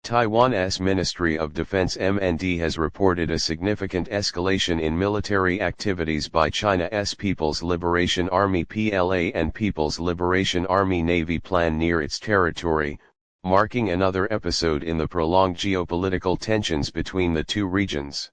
Taiwan's Ministry of Defense (MND) has reported a significant escalation in military activities by China's People's Liberation Army (PLA) and People's Liberation Army Navy plan near its territory, marking another episode in the prolonged geopolitical tensions between the two regions.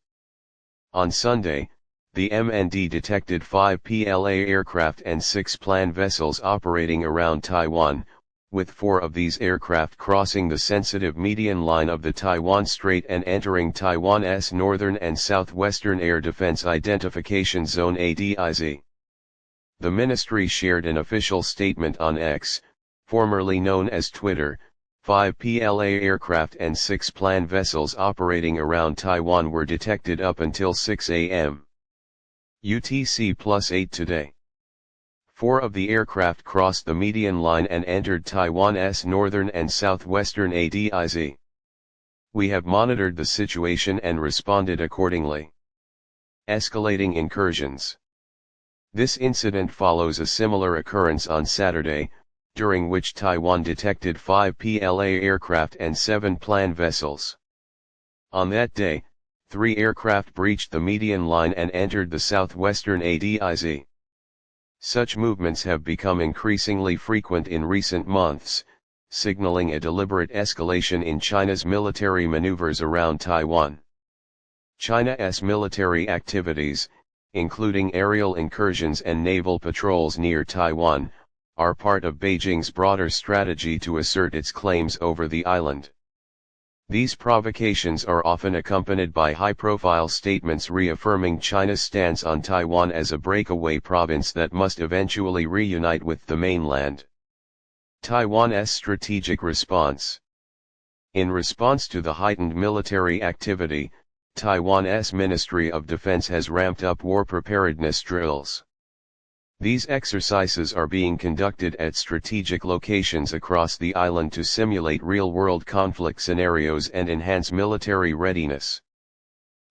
On Sunday, the MND detected 5 PLA aircraft and 6 planned vessels operating around Taiwan, with 4 of these aircraft crossing the sensitive median line of the Taiwan Strait and entering Taiwan's northern and southwestern air defense identification zone ADIZ. The ministry shared an official statement on X, formerly known as Twitter. 5 PLA aircraft and 6 planned vessels operating around Taiwan were detected up until 6 a.m. UTC+8 today. 4 of the aircraft crossed the median line and entered Taiwan's northern and southwestern ADIZ. We have monitored the situation and responded accordingly. Escalating incursions. This incident follows a similar occurrence on Saturday, during which Taiwan detected 5 PLA aircraft and 7 planned vessels. On that day, 3 aircraft breached the median line and entered the southwestern ADIZ. Such movements have become increasingly frequent in recent months, signaling a deliberate escalation in China's military maneuvers around Taiwan. China's military activities, including aerial incursions and naval patrols near Taiwan, are part of Beijing's broader strategy to assert its claims over the island. These provocations are often accompanied by high-profile statements reaffirming China's stance on Taiwan as a breakaway province that must eventually reunite with the mainland. Taiwan's strategic response. In response to the heightened military activity, Taiwan's Ministry of Defense has ramped up war preparedness drills. These exercises are being conducted at strategic locations across the island to simulate real-world conflict scenarios and enhance military readiness.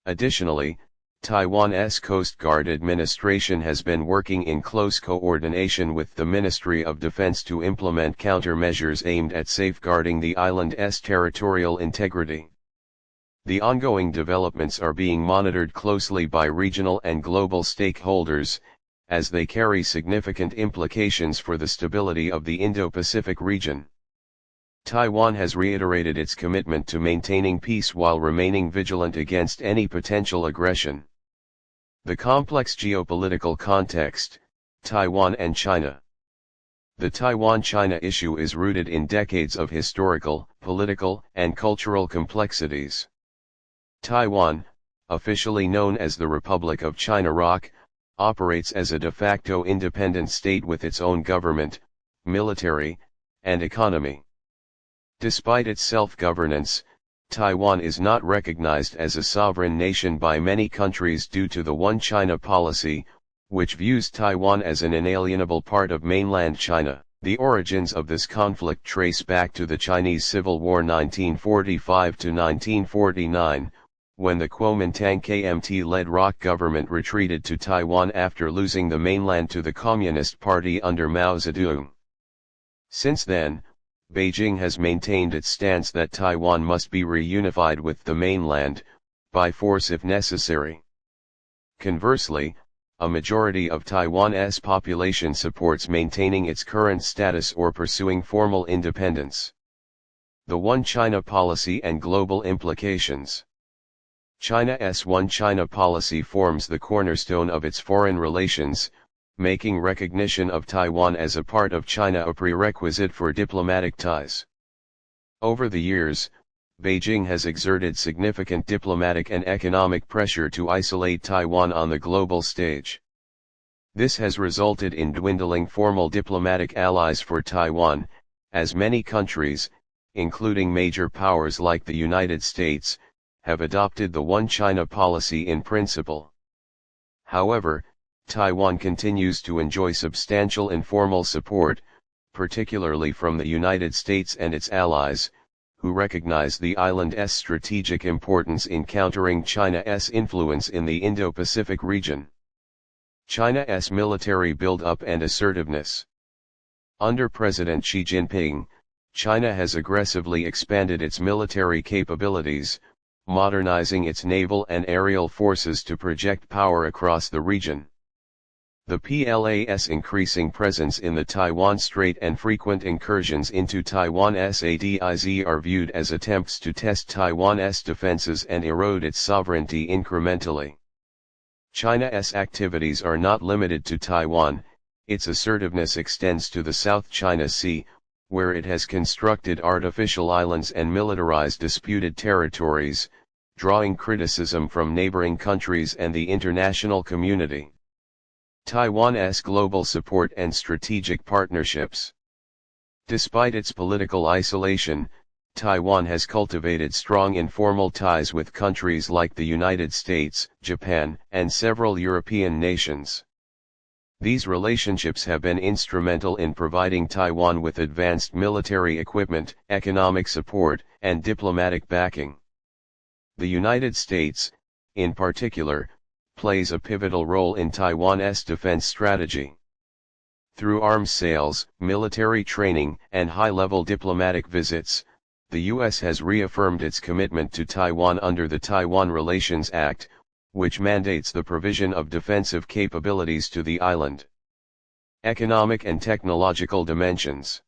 Additionally, Taiwan's Coast Guard administration has been working in close coordination with the Ministry of Defense to implement countermeasures aimed at safeguarding the island's territorial integrity. The ongoing developments are being monitored closely by regional and global stakeholders, as they carry significant implications for the stability of the Indo-Pacific region. Taiwan has reiterated its commitment to maintaining peace while remaining vigilant against any potential aggression. The complex geopolitical context, Taiwan and China. The Taiwan-China issue is rooted in decades of historical, political, and cultural complexities. Taiwan, officially known as the Republic of China ROC, operates as a de facto independent state with its own government, military, and economy. Despite its self-governance, Taiwan is not recognized as a sovereign nation by many countries due to the One China policy, which views Taiwan as an inalienable part of mainland China. The origins of this conflict trace back to the Chinese Civil War 1945 to 1949, when the Kuomintang KMT-led ROC government retreated to Taiwan after losing the mainland to the Communist Party under Mao Zedong. Since then, Beijing has maintained its stance that Taiwan must be reunified with the mainland, by force if necessary. Conversely, a majority of Taiwan's population supports maintaining its current status or pursuing formal independence. The One China policy and global implications. China's One China policy forms the cornerstone of its foreign relations, making recognition of Taiwan as a part of China a prerequisite for diplomatic ties. Over the years, Beijing has exerted significant diplomatic and economic pressure to isolate Taiwan on the global stage. This has resulted in dwindling formal diplomatic allies for Taiwan, as many countries, including major powers like the United States, have adopted the One China policy in principle. However, Taiwan continues to enjoy substantial informal support, particularly from the United States and its allies, who recognize the island's strategic importance in countering China's influence in the Indo-Pacific region. China's military build-up and assertiveness. Under President Xi Jinping, China has aggressively expanded its military capabilities, modernizing its naval and aerial forces to project power across the region. The PLA's increasing presence in the Taiwan Strait and frequent incursions into Taiwan's ADIZ are viewed as attempts to test Taiwan's defenses and erode its sovereignty incrementally. China's activities are not limited to Taiwan, its assertiveness extends to the South China Sea, where it has constructed artificial islands and militarized disputed territories, drawing criticism from neighboring countries and the international community. Taiwan's global support and strategic partnerships. Despite its political isolation, Taiwan has cultivated strong informal ties with countries like the United States, Japan, and several European nations. These relationships have been instrumental in providing Taiwan with advanced military equipment, economic support, and diplomatic backing. The United States, in particular, plays a pivotal role in Taiwan's defense strategy. Through arms sales, military training, and high-level diplomatic visits, the U.S. has reaffirmed its commitment to Taiwan under the Taiwan Relations Act, which mandates the provision of defensive capabilities to the island. Economic and technological dimensions.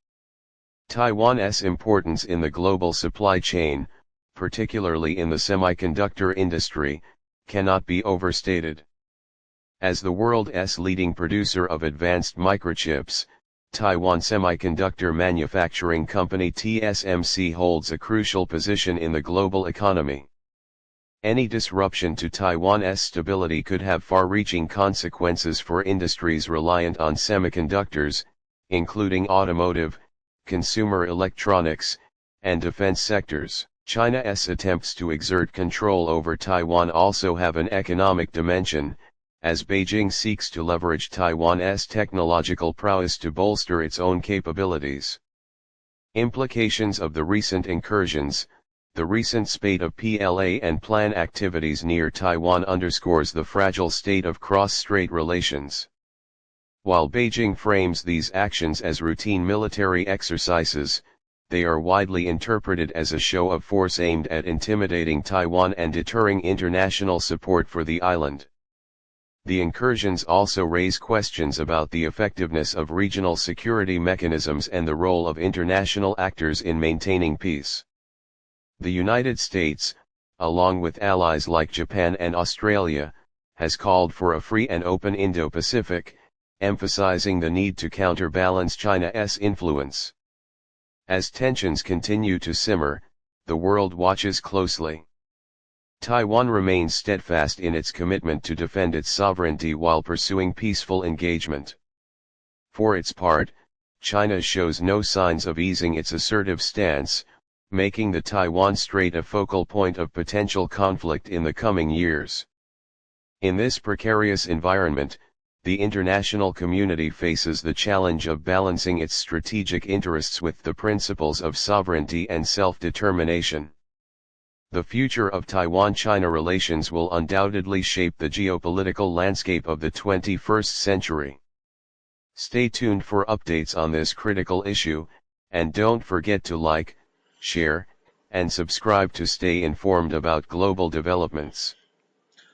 Taiwan's importance in the global supply chain, particularly in the semiconductor industry, cannot be overstated. As the world's leading producer of advanced microchips, Taiwan Semiconductor Manufacturing Company TSMC holds a crucial position in the global economy. Any disruption to Taiwan's stability could have far-reaching consequences for industries reliant on semiconductors, including automotive, consumer electronics, and defense sectors. China's attempts to exert control over Taiwan also have an economic dimension, as Beijing seeks to leverage Taiwan's technological prowess to bolster its own capabilities. Implications of the recent incursions. The recent spate of PLA and plan activities near Taiwan underscores the fragile state of cross-strait relations. While Beijing frames these actions as routine military exercises, they are widely interpreted as a show of force aimed at intimidating Taiwan and deterring international support for the island. The incursions also raise questions about the effectiveness of regional security mechanisms and the role of international actors in maintaining peace. The United States, along with allies like Japan and Australia, has called for a free and open Indo-Pacific, emphasizing the need to counterbalance China's influence. As tensions continue to simmer, the world watches closely. Taiwan remains steadfast in its commitment to defend its sovereignty while pursuing peaceful engagement. For its part, China shows no signs of easing its assertive stance, making the Taiwan Strait a focal point of potential conflict in the coming years. In this precarious environment, the international community faces the challenge of balancing its strategic interests with the principles of sovereignty and self-determination. The future of Taiwan-China relations will undoubtedly shape the geopolitical landscape of the 21st century. Stay tuned for updates on this critical issue, and don't forget to like, share, and subscribe to stay informed about global developments.